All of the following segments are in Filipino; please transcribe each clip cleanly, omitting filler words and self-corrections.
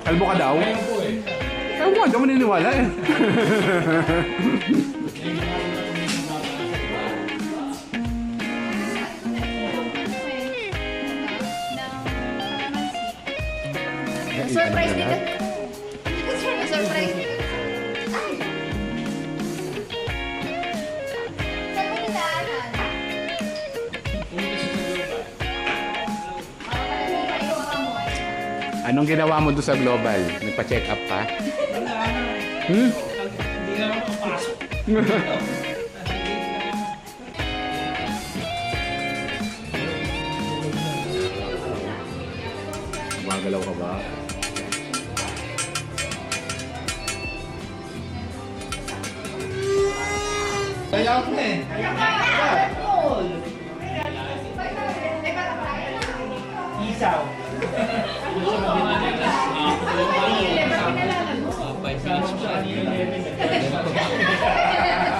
Kalbo ka daw? Ngayon po eh. Ewan ko, hindi ako maniniwala eh. Surprise dito. Surprise dito. Ay! Saan mo nilaanan? Pumunta siya sa global. Anong ginawa mo doon sa Global? Nagpa-check up ka? Wala na. Hmm? Hindi na ako makapasok. Gumagalaw ka ba? Kaya ako na eh. Isaw.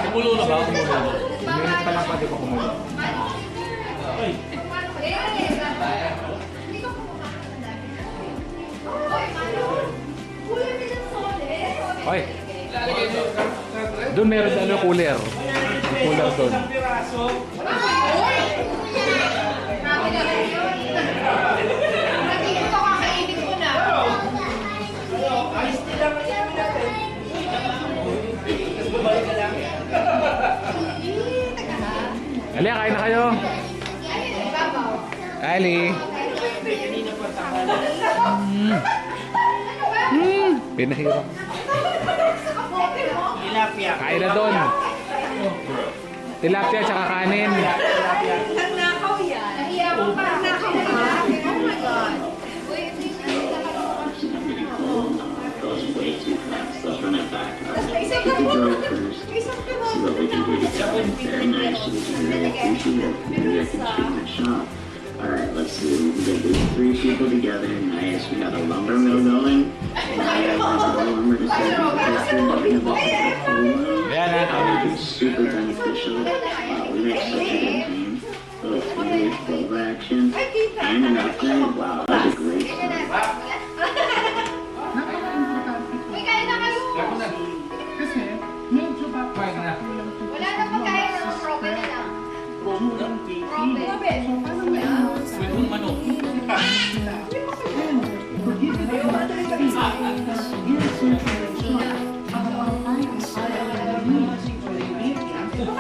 Kumulo na ba? Kumulo na. Minute pa lang pwede pa kumulo. Hoy! Doon meron ano, cooler. Cooler doon. Isang piraso. Ayos nila ang natin. Bumalik ka lang. Ali, kain na kayo. Ali. Pinahirap. Tilapia. Kain na doon. Tilapia tsaka kanin. Nakaw yan. Nahiya mo pa. Nakaw yan. Oh my God. Isang ka mo. Isang ka mo. Alright, let's see. We get these three people together. Nice. We got a lumber mill going. Lumber super beneficial. Wow, we make such a good team. Little free flow action. And an upgrade. Wow, that's a great start. May kain na kayo. Kasi medyo ba Wala na pagkain ng probe na lang. Probe. Switong manok.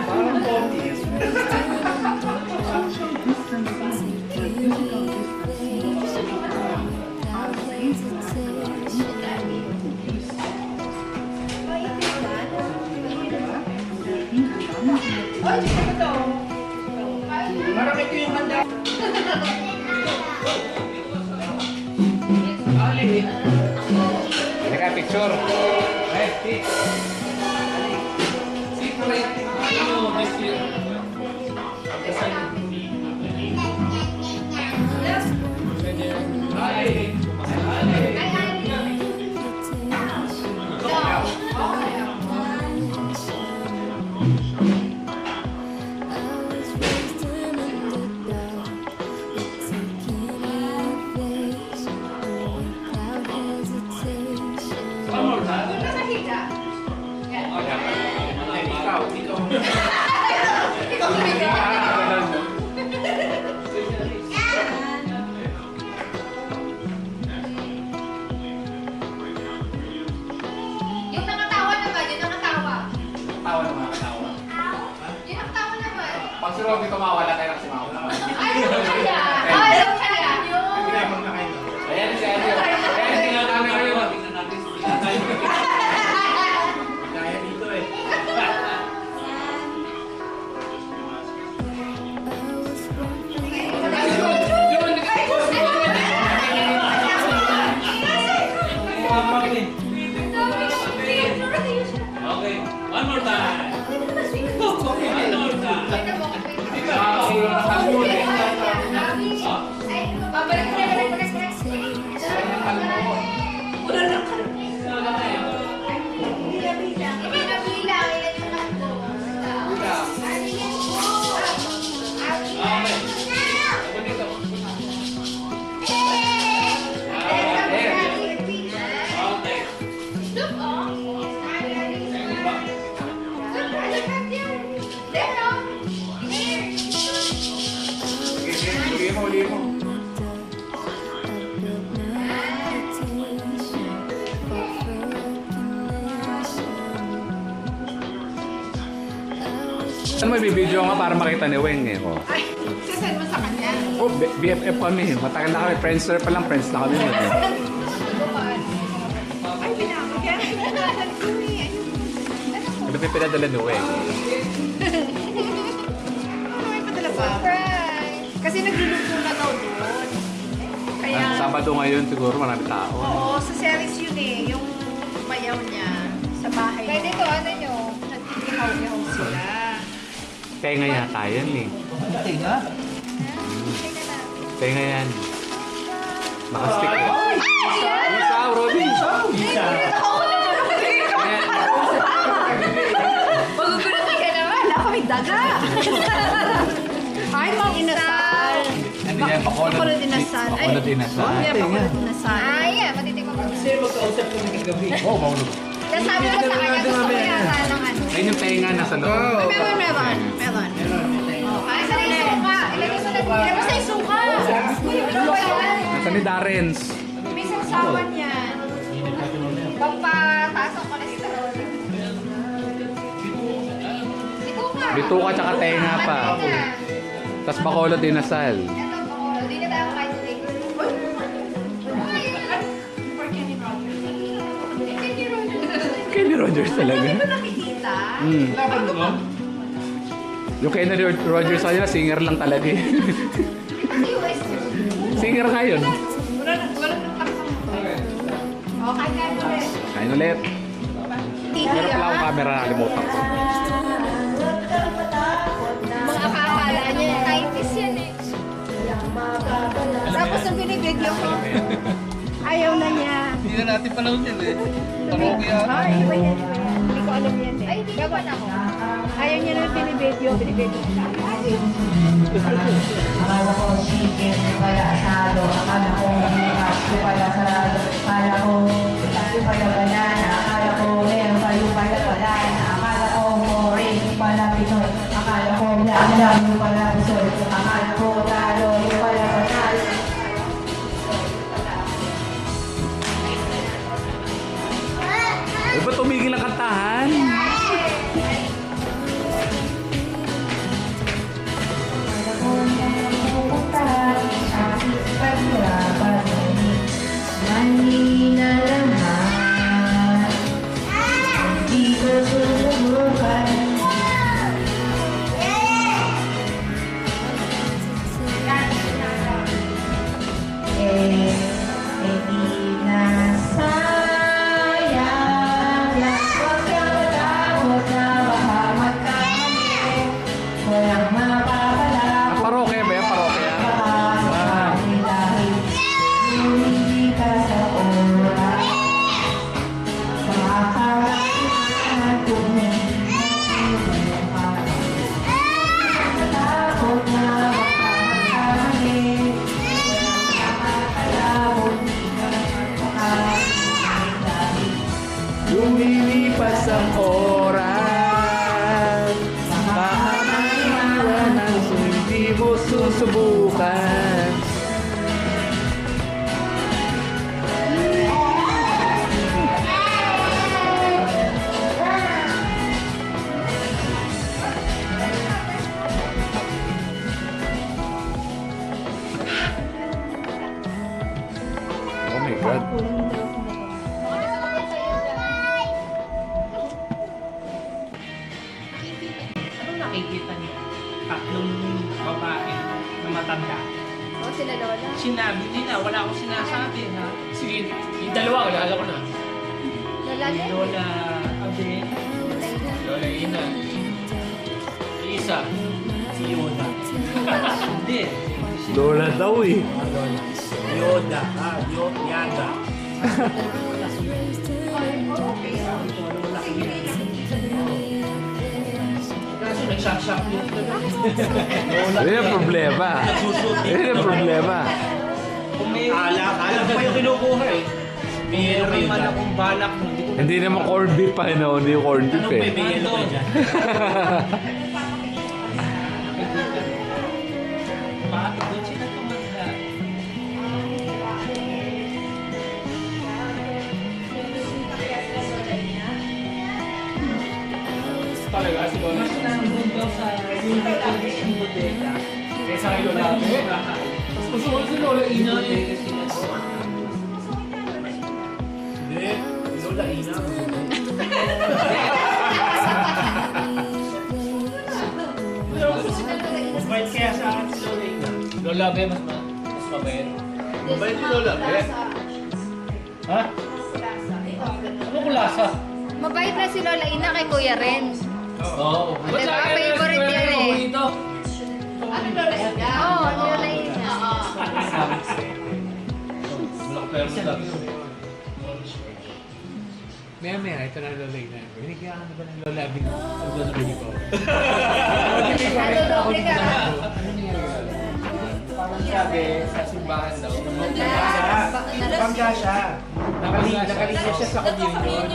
Parang coffee. Marami ko yung handa. Ali. Halika, picture. Secret. Ano, this year. Ali. Yung nakatawa naman, yung nakatawa. Tawa na mga katawa. Yung nakatawa naman. Pag si Robby tumawa, wala tayo nakasimawa naman. Ay, alam ko siya. Ay, alam ko siya. Yun. Ayan si Elio. Ayan, tingnan kami kayo. Tingnan natin sa pinatay. Kaya dito eh. Okay, one more time. One more time. huli mo. Ano may bibidyo nga para makita ni Weng eh. Oh. Ay, sisend mo sa kanya. Oh, BFF kami. Matagal na kami. Friendster pa lang. Friends na kami. Ay, binabagyan. Ano pa pinadala ni Weng? Ano may padala ba? Surprise! Kasi nagluluto na daw doon. Kaya, Sabado ngayon siguro marami tao. oo, sa series yun eh. Yung bayaw niya sa bahay. Pwede to, ano nyo? Nagkikihaw-ihaw sila. Tenga yata yan eh. Tinga? Tenga yan. Nakastick eh. Isaw, Roddy. Magugulati ka naman. Ako may daga. Ay, mang inasal. Ano yan? Bakulod inasal. Ay, Bakulod inasal. Hindi, bakulod inasal. Ay, yan. Matitikman ko. Kasi magkausap kami kagabi. Oh, maulog. Kaya sabi ko sa kanya, gusto ko yata ng ano. Ayun yung tenga nasa loob. Ay, meron. Ay, sa yung suka. Ilagay mo sa yung suka. Ano ba yan? Nasa ni Darren's. May sawsawan yan. Pampataas ang kolesterol. Bituka tsaka tenga pa. Tapos bakolod inasal. Ito, bakulod. Hindi na tayo kain today. Kenny Rogers talaga. Hindi ko nakikita. Laban mo? Yung Kenny Rogers kanina, singer lang talaga eh. Singer nga yun. Wala nagtakang mo. Okay, kain ulit. Kain ulit. Meron pala akong camera, nakalimutan ko. Mga akakala niya, Chinese yan eh. Tapos nung binibidyo ko, ayaw na niya. Hindi na natin panahon yan eh. Parokya. Ay, iba yan. Hindi ko alam yan eh. Ay, hindi ko na ako. Ayaw niya na binibidyo ko siya. Akala ko chicken, pala asado. Akala ko bukas, pala sarado. Akala ko pala banana. Akala ko meron kayo pala banana. Akala ko orange, pala pinoy. Akala ko lang yung pala pisoy. Akala ko talo, yung pala banana. Eh, ba't tumigil ang kantahan? Mahina naman, di ko susubukan. Di na sayang lang. Huwag ka matakot na baka magkamali. Walang mapapala. Ah, parokya ba yan? Parokya? Ah. Hindi ka sa oras. Makakalakan kung hindi mo takot na baka magkamali. Makakalabot, di ka makakalabi. Lumilipas ang oras. Baka maiwan ang hindi mo susubukan. Oh my God. Ano nakikita niyo? Tatlong babae na matanda. O, sila Lola. Sinabi nila, wala akong sinasabi ha. Sige, yung dalawa, kilala ko na. Lola Si din. Lola Abe, Lola Ina. Isa, si Yoda. hindi. Lola daw eh. Yoda, ha? Yoda. Kaso nagsasyak yun. Yun yung problema. Yun yung problema. Kung may Alam pa yung kinukuha eh. May yelo meron kayo man dyan. akong balak mo, hindi ko Hindi naman corned beef pa, no? Hindi yung corned beef Anong eh. may yelo kayo dyan? Bakit doon sila tumanda? talaga si Lola. Mas nandun daw sa yung refurbished bodega. Kaya sa Lola. Mas gusto ko si Lola Ina eh. Bodega sila sa... Hindi. Si Lola Ina. Mas bait kaya sa akin si Lola Ina. Lola Be, mas mabait. Mabait si Lola. Eh. Ha? Ano ko lasa? Mabait na si Lola Ina kay Kuya Ren. Oo. Diba? Favorite yan eh. Ito. Ano Lola Ina? Oo, Lola Ina. Wala ko pero sa Maya, ito na Lola Ina. Binigyan ka na ba ng Lola Abing? Lola Abing ko. Ano doble ka? parang sabi sa simbahan daw. Bangga siya. Nakalinya siya sa communion.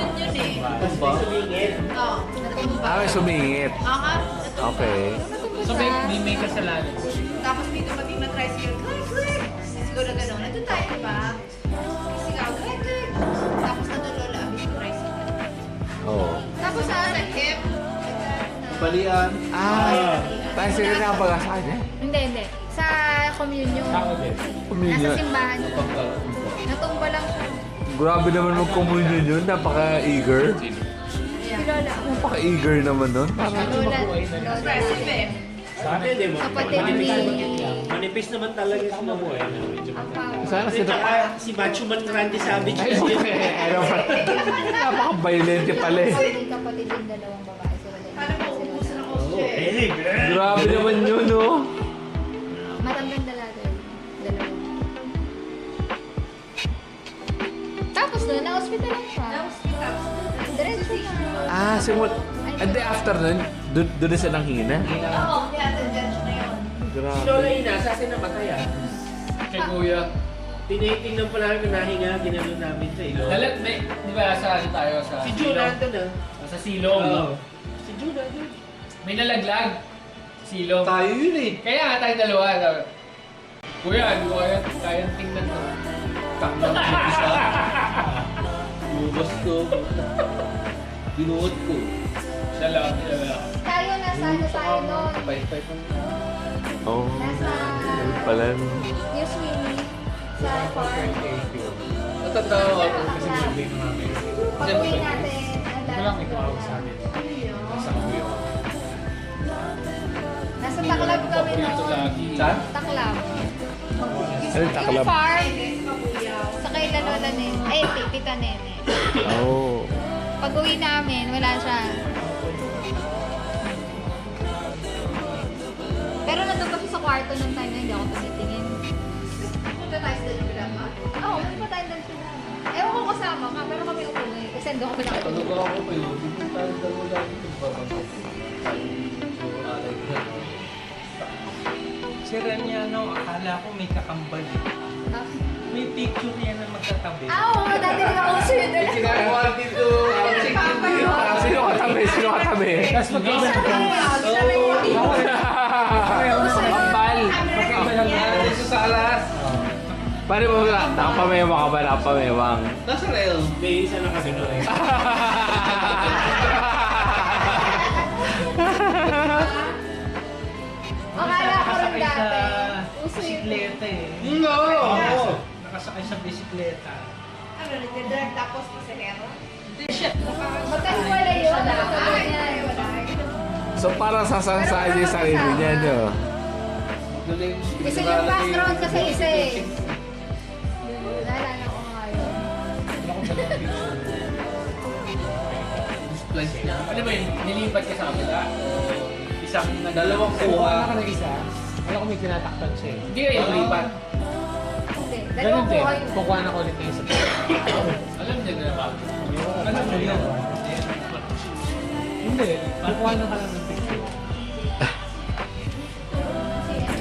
Tapos may sumingit. Oo. Ah, sumingit. Okay. So may kasalanan. Tapos may dumating na tricycle. Click! Siguro gano'n. Nandun tayo, diba? Sigaw, click! Tapos nandun Lola Abby yung tricycle. Oo. Tapos sa hip. Balian. Ah, tayo sila na pag sa kanya. Hindi. Sa communion. Communion. Nasa simbahan. Natumba lang siya. Grabe naman mag-communion yun. Napaka-eager. Si Lola. Napaka-eager naman nun. Lola. Sabi, di mo? Kapatid ni... Manipis naman talaga sa mabuhay. Ang power. Sana sila... Si Macho Man Randy Savage Ay, okay. Ano pa? Napaka-violent pala eh. Kapatid yung dalawang babae. Si Lola. Paano mo uubusan ako? Grabe naman yun, no? Matandang dalaga yun. Dalawa. Tapos doon, na-hospital lang siya. Diretso na. Ah, simul... Hindi, after nun, doon na silang hina. Oo, tinatandyan siya na yun. Si Lola Grabe. Ina, sa atin namatay ah. Kay Kuya. Tinitingnan pa namin nahinga, ginano namin sa ilo. Dalat may, di ba sa ano tayo sa Si June nandun ah. Sa silong. Oo. Si June nandun. May nalaglag. Silong. Tayo yun eh. Kaya nga tayo dalawa. Sabi, Kuya, hindi ko kaya tingnan mo. Takbo ng isa. Lubos ko. Binuot ko. Siya lang. Tayo, nasa ano tayo doon? Pay-pay pa. Oo. Nasa... Pala. Yung swimming. Sa farm. Natatawa ako. Kasi birthday na namin. Pag-uwi natin. Walang ikaw sa amin. Nasa kuya. Nasa Taklab kami noon. Saan? Taklab. Ano yung Taklab? Yung farm. Sa kay Lola Nene. Ay, Tita Nene. Oo. Pag-uwi namin, wala siya. Pero nandun pa siya sa kwarto nung time na hindi ako tumitingin. Punta tayo sa doon pinama? Oo, punta tayo doon pinama. Ewan ko kasama ka, pero kami umuwi. Kasi doon kami nakatulog. Tulog ako pa yun. Tayo dalawa lagi Si Raniano, akala ko may kakambal eh. May picture niya na magkatabi. Oo, dati rin ako uso yun. Ginagawa dito. Sino katabi? Sino katabi? Tapos Kambal. Dito sa alas. Paano mo ba? Nakapamewang ka ba? Nakapamewang. Nasa rail. May isa na kasi doon eh. Akala ko rin Nakasakay sa dati. Uso yun. bisikleta eh. No! Nakasakay sa bisikleta. Ano, nagdadrive tapos pasahero? Hindi siya. Magkasiwala yun. Nakasabay niya. So parang sasansaan niya yung sarili niya, no? Isa yung background kasi isa eh. Naalala ko nga yun. Splice niya. Ano ba yun? Nilipat ka sa kabila? Isang dalawang kuha. Ka na isa. Alam ko may tinatakpan siya eh. Hindi kayo nilipat. Hindi. Ganun Dalawang din. buhay. Kukuha na ko ulit kayo sa Alam niya na ba? Alam mo yun. Hindi. Kukuha na ka lang ng picture.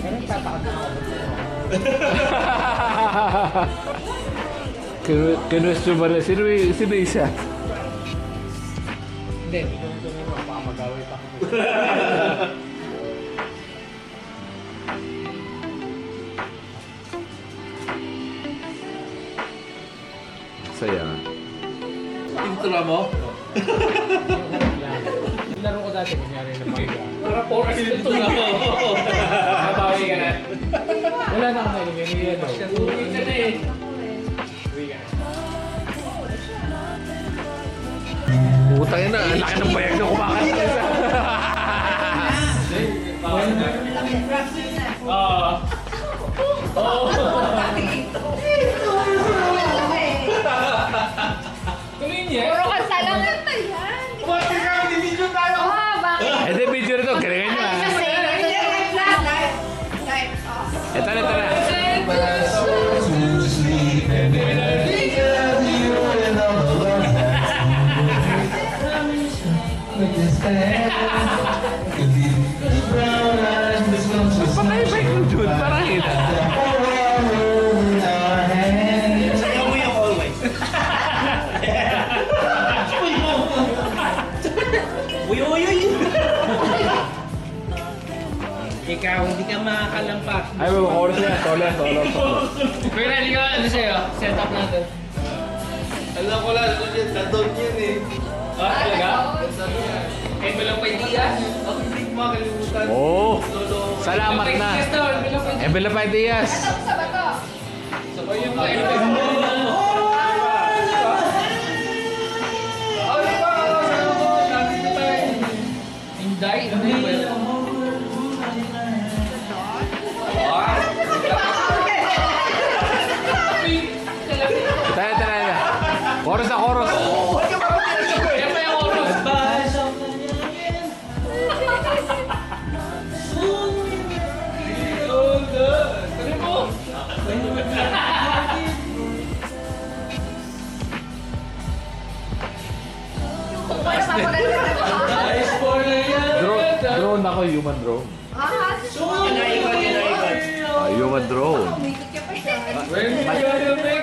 Ganun tatakot ako. Kinwestiyon ba na? Sino isa? Hindi. Hindi ko ito naman. Baka mag-away pa ako. Saya. Intro mo? Yung harap lang. laro ko dati, kunyari na mangga. Para 4 hours ito na ako. Nabawi ka na. Wala na akong nailing. Yan o. Uwi ka na eh. Uwi ka na. Putang ina, ang laki ng bayag na kumakain ka sa... Tumingin niya. Puro kanta lang. Kanta yan. Oh, bakit? Eh, di video na to. Galingan nyo ah. Kasi, Ito na, ito na. Pakay-bike mo, dude. Parang ito. Sayaw mo yung always. Uy, uy, uy! Ikaw, hindi ka makakalampas. Ay, chorus na. Solo. Kuya, hindi ka ano sa'yo? Set up natin. Alam ko lang, dadon yun eh. Ah, talaga? Envelope pa ideas. Ako hindi ko makalimutan. Oh, salamat na. Envelope pa Envelope ideas. tapos sa bato. Sabay yung envelope. Inday? Ano yun ba yun? Ito na. Chorus na, chorus. Kaya pa yung oras. Tuloy mo. Drone ako, human drone. Human drone.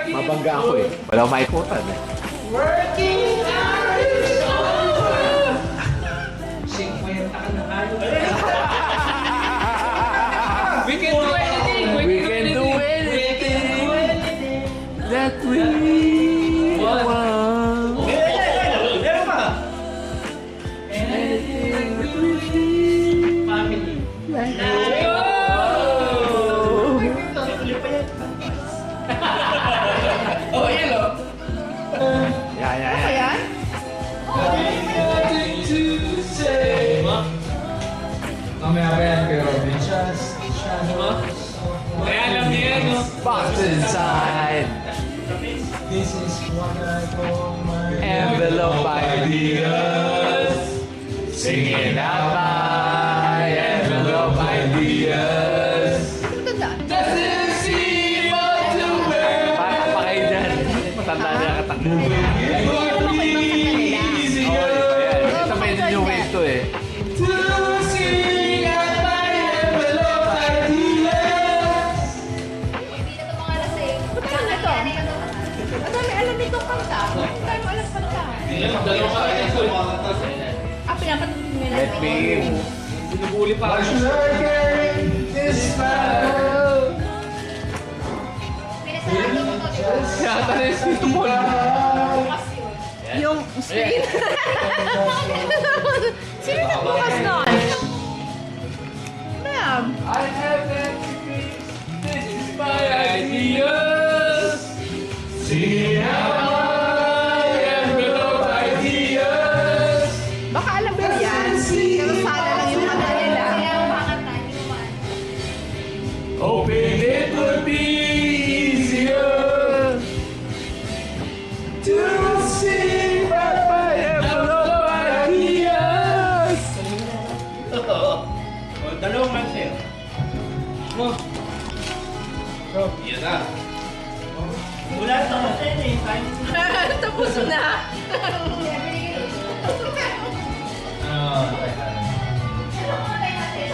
Mabangga ako eh. Wala akong maikutan eh. 50 ka na kayo. We can do anything. We can do anything that we want. Meron pa! Family. Oh, yan o. Yeah. Mamaya pa yan kay Robin. Kaya alam niya yan, no? Box inside. This is what I call my Envelope ideas. Singing out my envelope ideas. Doesn't seem to work. Para pa kayo dyan. Matanda na katakbo. Ito may new wave to eh. Hindi na ito mga lasing. Ito. Madami alam nitong kanta. Hindi tayo alam kanta. Dalawang ka rin ito. Pinapatuloy nila. Let me in. Binubuli pa ako. Pinasahan mo to, di ba? Yata na yung Tito Paul. Bukas yun. Yung screen. Sino nagbukas nun? Ma'am. I have everything. This is my ideas. See how I envelope ideas. Baka alam ko yan. Pero sana lang yung kanta nila. Kaya ang mga kanta, hindi mo man. Hoping it would be easier to see my envelope ideas. Dalawang man sa'yo. Yan na. Wala sa kasi eh. Tapos na.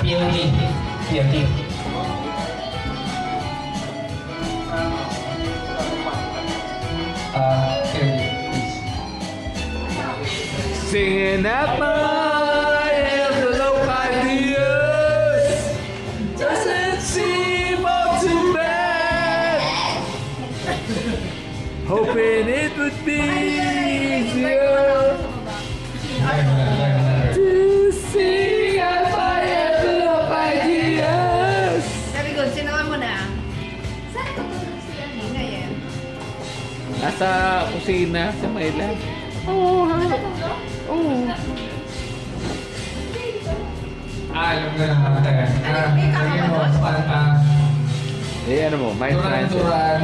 POT. Singing at my envelope ideas. Doesn't seem all too bad. Hoping it would be easier to Nasa kusina, sa Mayla. Oo, oo. Alam ko na matagal. Sige mo, panta. Eh, ano mo, mind transit. Turan-turan.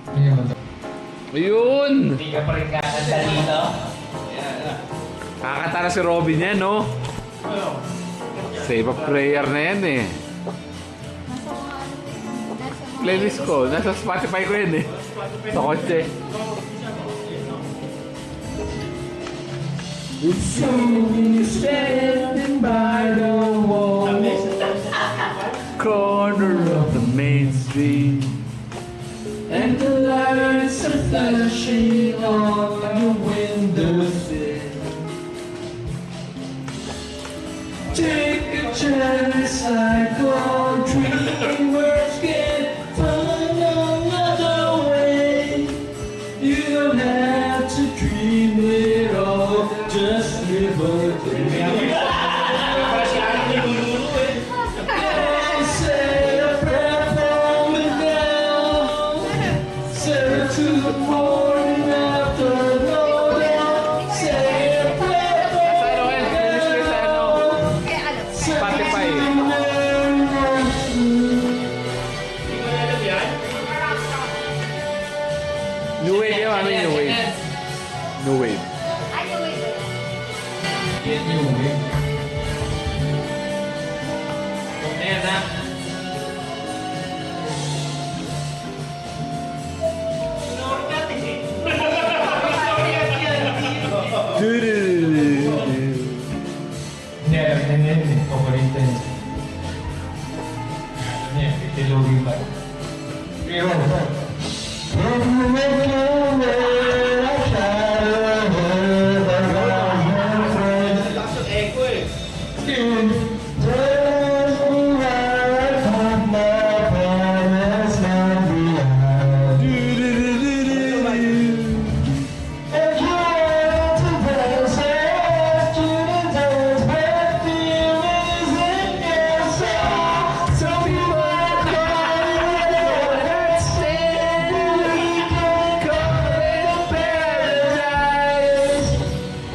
Sige mo. Ayun! Hindi ka pa rin kakanta dito. Kakanta na si Robin yan, no? Save a prayer na yan eh. Nasa mga ano eh. Nasa mga... Playlist ko, nasa Spotify ko yan eh. Sa kotse. Standing by the wall, corner of the main street, and the lights are flashing on the windowsill. Take a chance, I go dreamers can find another way. You don't have to dream it all, just live a day. Say a prayer for me now. Say it to the morning after no doubt. Say a prayer for me now. Kaya alam. Spotify. New Wave yan, ano yung New Wave? New Wave. Ay, wait. Yan yung eh. Ayan na. Hindi, alam na yan eh. Paborito niya. Yan, itilogin pa. Pero,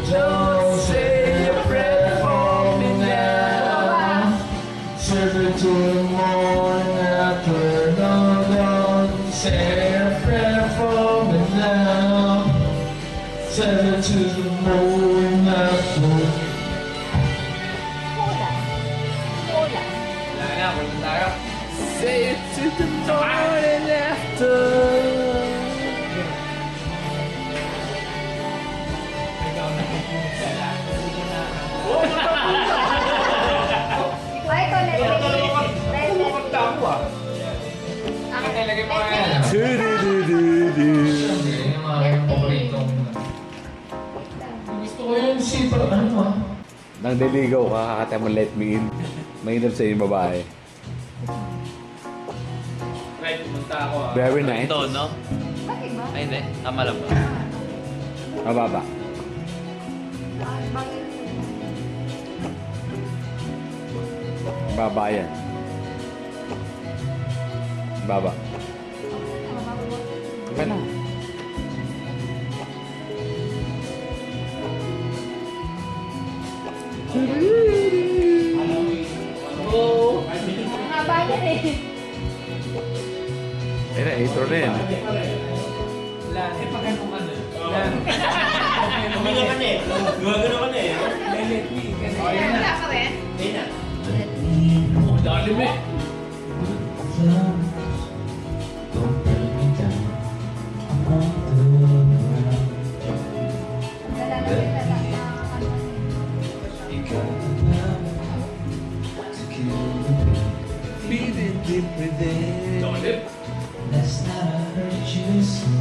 Don't say a prayer for me now. Serve it to the morning after dawn. Say a prayer for me now. Serve it to the morning after. Cola. Cola. Wala na, punta tayo. Say it to the morning after. Ikaw na pupunta lang. Ay, ito, Netflix. Ang nilagay mo kaya. Du-du-du-du-du. yung mga paboritong... Gusto ko yung super, ano ah? Nang diligaw ka, kakata mo let me in. Mainam sa yung babae. Right, pumunta ako ah. Very nice. Ito, no? Bakit ba? Ay, hindi. Tama lang ba? Mababa. Bakit? Baba yan. Baba. Okay na. Ang haba niya eh. Eh na, intro na yan. Wala. Eh, pag ano ka na? Huminga ka na eh. Gumagano ka na eh. Wala ka rin? Oh, lalim eh. Lalim. Last night I heard you sing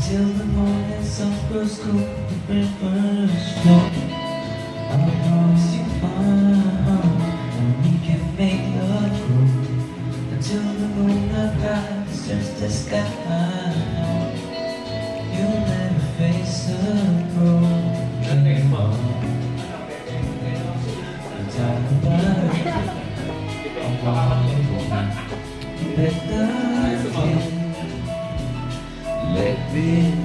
till the morning sun grows cool, the rivers flow. I promise you fine, and we can make love grow until the moonlight rise, turns the sky. You'll never face the road. Dream on. Talk about it. Let the been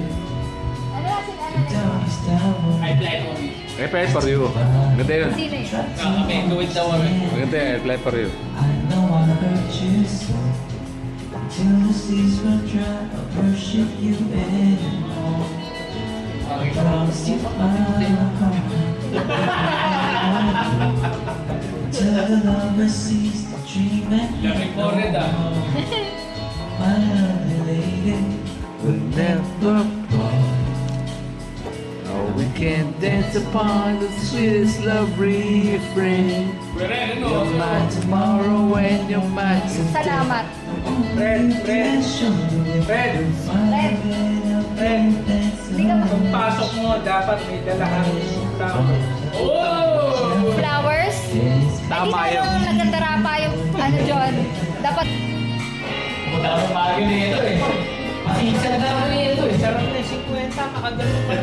Ano na sila? the darkest hour. I fly for you. I play for you. Maganda yun. Sino yun? Kami, do it daw kami. Maganda yun. I play for you. I know I hurt you so. Until the seas run dry, I'll worship you anymore. I promise you my heart. Till the lover sees the dream and Lamig po rin my lovely lady will never fall. Oh, we can dance upon the sweetest love refrain. Pwede, You're ano? mine tomorrow when you're mine today. Salamat. Red. Red. Hindi ka ba? Kung pasok mo, dapat may dala kang tao. Oh! Flowers? Tama Hindi yun. tayo nagkandara pa yung ano John. Dapat Puta ko bagay na ito eh. Isa na naman ito eh. Sarap na yung 50, makagano pa.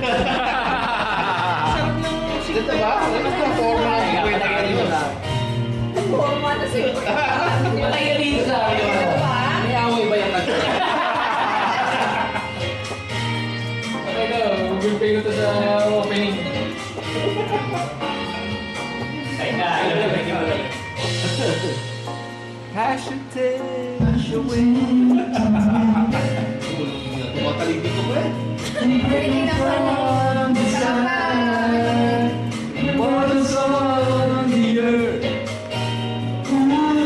Sarap ng 50. Ito ba? Ito forma na 50. forma na siguro. Malagyan dito sa akin. May amoy ba yung kanta? Okay go, mag-pay ko to sa opening. Ay na, Passion takes you away. Tumatalibig ko ba eh? Hindi na pala. Salamat. What is on the earth? Who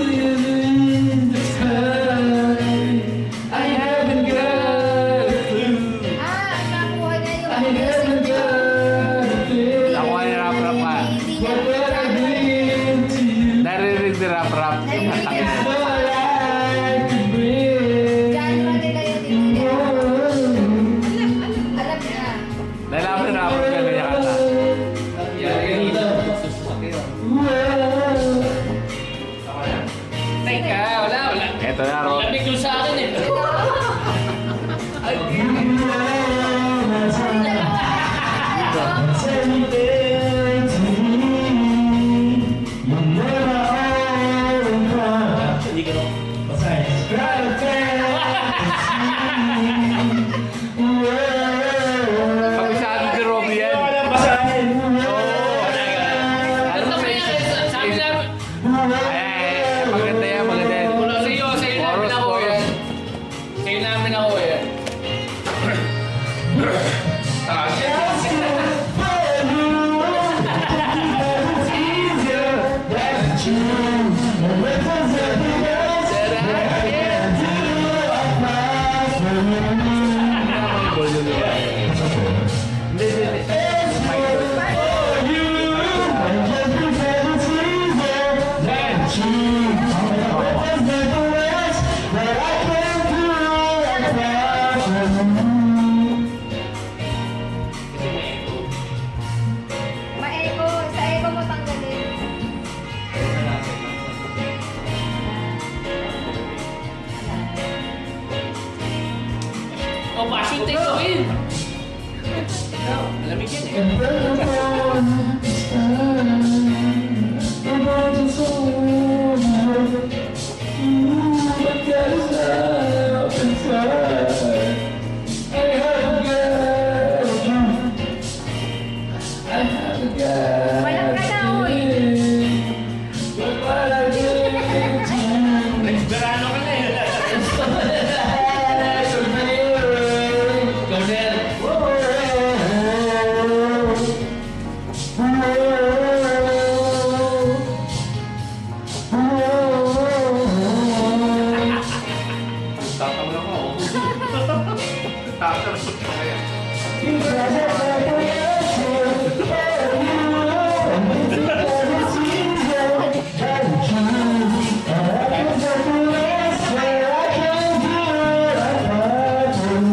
is in the sky? I haven't got a clue. Nakuha niya yung I haven't got a clue. Nakuha niya rap-rap ka. What would I bring to you? Narinig ni rap-rap. Narinig niya. What I could bring. Genre nila yun. Hindi niya. Alam niya. Nalaman na rap-rap ka kanya kata. Teka, wala. Eto na, Ro. Lamig yung sa akin eh. Pag-isado si Robby yan. Ano naman yan? Sabi namin. Maganda yan, maganda yan. Sa'yo namin ako yan. Sa'yo namin ako yan. Ma-echo. Sa echo mo tanggalin. Oh, passion take away. Lamig yan eh. Walang ka na, uy. Verano ka na eh. Go there. Tatawa ko. Tatawa ko kaya.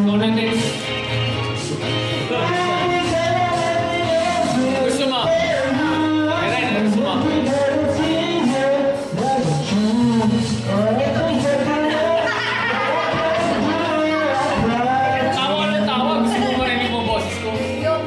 Go na next. Gusto mo? Kaya gusto mo? Tawa ka ng tawa. Gusto mo marinig mo boses ko? Yung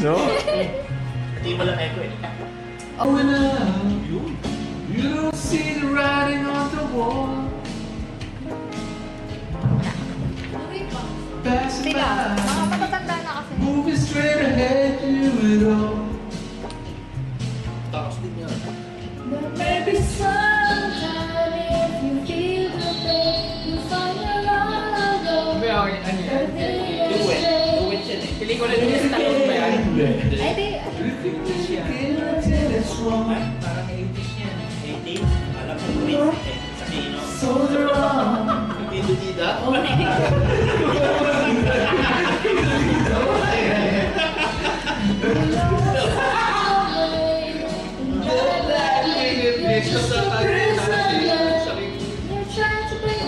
no? Hindi mo lang echo eh. Going up, you don't see the writing on the wall. Passing Hindi ka. by, Mga matatanda na kasi. moving straight ahead, you it all. Tapos din yan. Maybe sometime if you feel the pain, you find your all alone. Sabi ako, ano yan? Duet. Duet yan eh. Pelikula din yung Stallone ba yan? Ay, di. Parang 80s yan. 80s? Alam mo, Prince eh. Sa Kino. Hindi dida?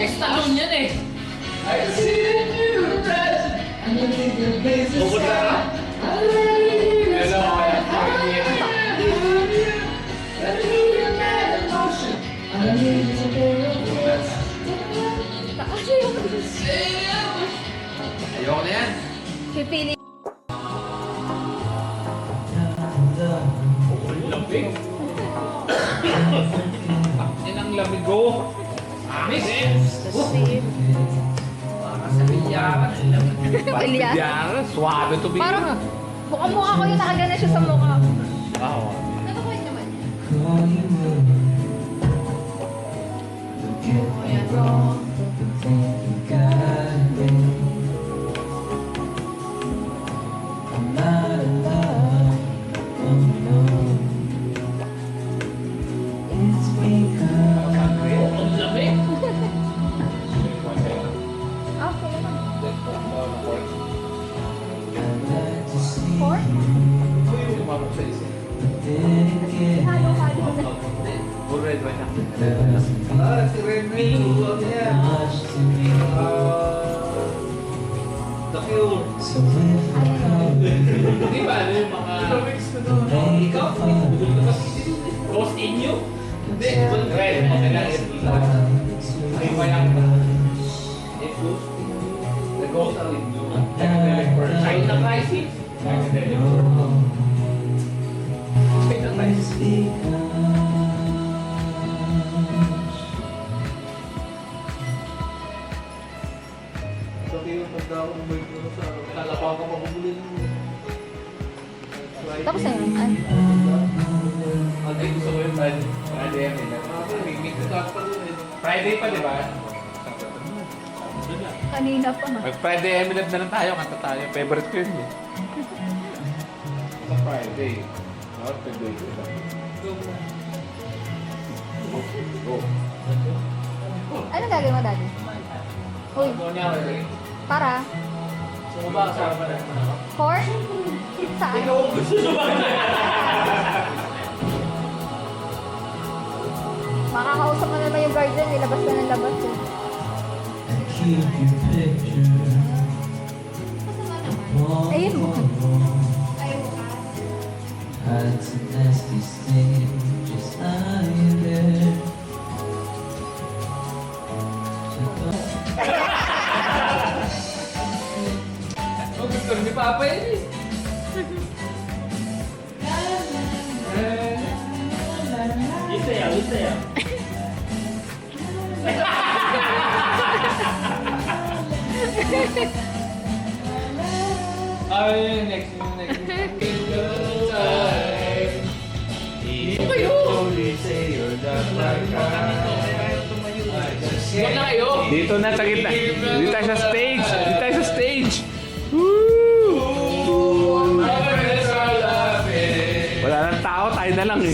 Stallone yan eh. I see it in you, rising. I'm gonna take your place Bukod na ka? Hello, kaya. Kasi yung Ayoko na yan. pipili. Lamig. Yan ang lamig ko. Amis eh. Sa bilyaran. Bilyaran? Suwabe to be. Parang, mukha ko yung nakagana siya sa mukha. Wow. Ano ko yun naman? Call you up. Look at me wrong. Think you got me. I'm not in love. Oh no. It's because Ang lamig. Okay naman. I'd like to see Four? Tumabok sa isa. then again. Halo-halo. Red wine na. Si Redmi. Much to me. The Cure. So if I come, Di ba ano yung mga... make a fun. Ghost in you? Hindi. Red. Okay lang. Ay, walang ba? It goes in you. The ghost are in you. China crisis. China crisis. Lalapang ka pa bumuli ng... Tapos na yun. Ay. Ay, gusto ko yung Friday. Friday yan. Friday pa, di ba? Kanina pa nga. Mag-Friday Eminem na lang tayo. Kanta tayo. Favorite ko yun eh. Sa Friday. Not Friday. Go. Ano gagawin mo, Daddy? Uy, Go niya, Friday. para. Sumaba ka sa pala naman ako. Four? Saan? Makakausap mo naman yung guardian, nilabas ka ng labas eh. And keep your picture. Ayun mo. It's a nasty stain, just lying there. Oh, gusto ni Papa yun eh. Isa yan. Ay, next. Doon na kayo. Dito na sa gitna. Dito tayo sa stage. Dito tayo sa stage. Woo! Wala nang tao. Tayo na lang eh.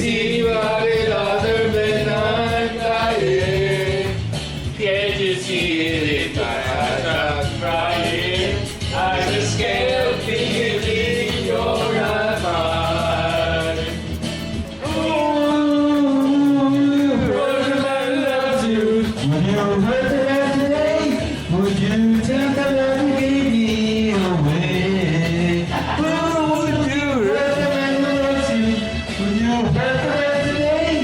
Can't you see it if I start crying? I just can't feel it in your eyes. Would I love you? Would you hurt me today? Would you take the love you gave me away? Would you hurt me love you? Would you hurt me today?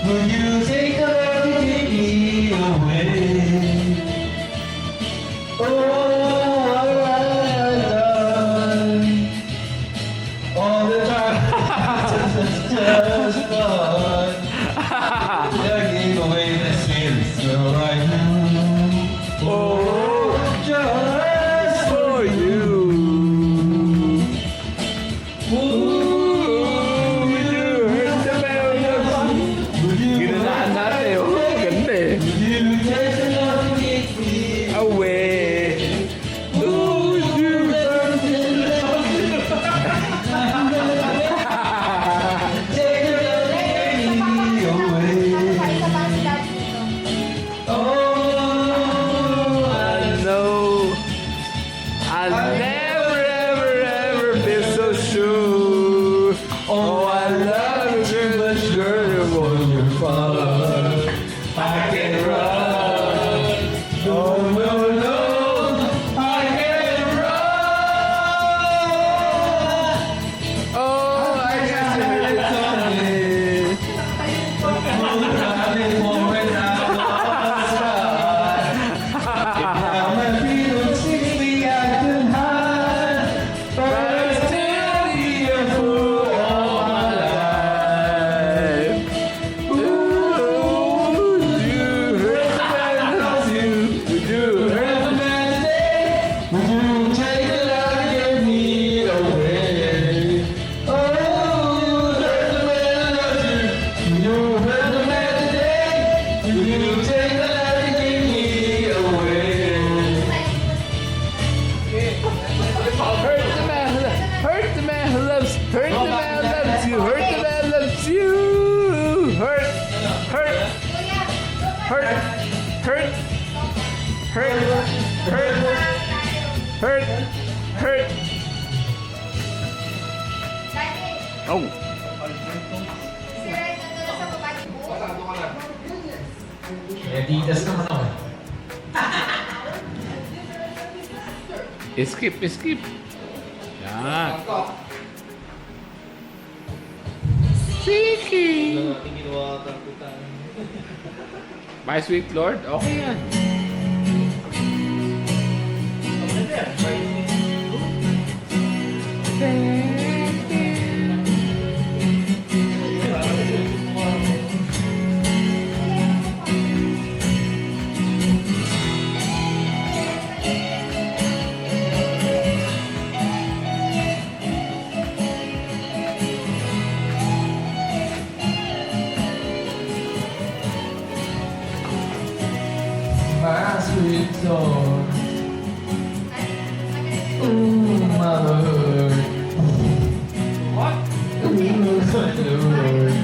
Would you take the love you gave me away? Oh, I love I'll never, ever, ever be so sure. Oh, I love you, but sure when you fall. I can run. Oh, no, no, I can run. Oh, I can run. Hurt the man who loves you. Hurt the man who loves you. Hurt. Oh. Si Ryan nandun sa babae mo. Adidas naman ako. Skip. Yan. Siki. My sweet Lord, okay yan. My sweet Lord, ooh, my Lord, ooh, my Lord,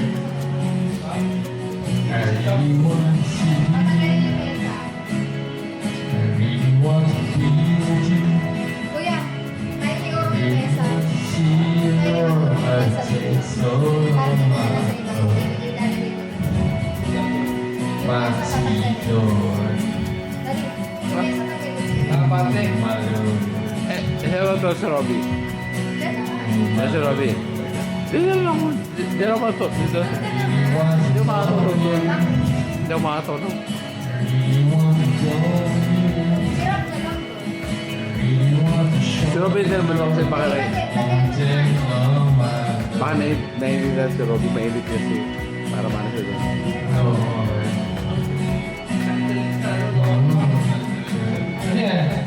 I really want to see you, I really want to be with you, Kuya, tayo siguro I yung really mesa. want to see you, Lord, I take so long, my sweet Lord, Nakapante. my Lord. Hello to si Robby. Si Robby. Dito lang ako. Dito ako to. Dito. Hindi ako makatulog doon. Hindi ako makatulog. Si Robby din naman ako sa pakilay. Baka naiinit na si Robby. Mainit kasi. Para mana siya doon. Yeah.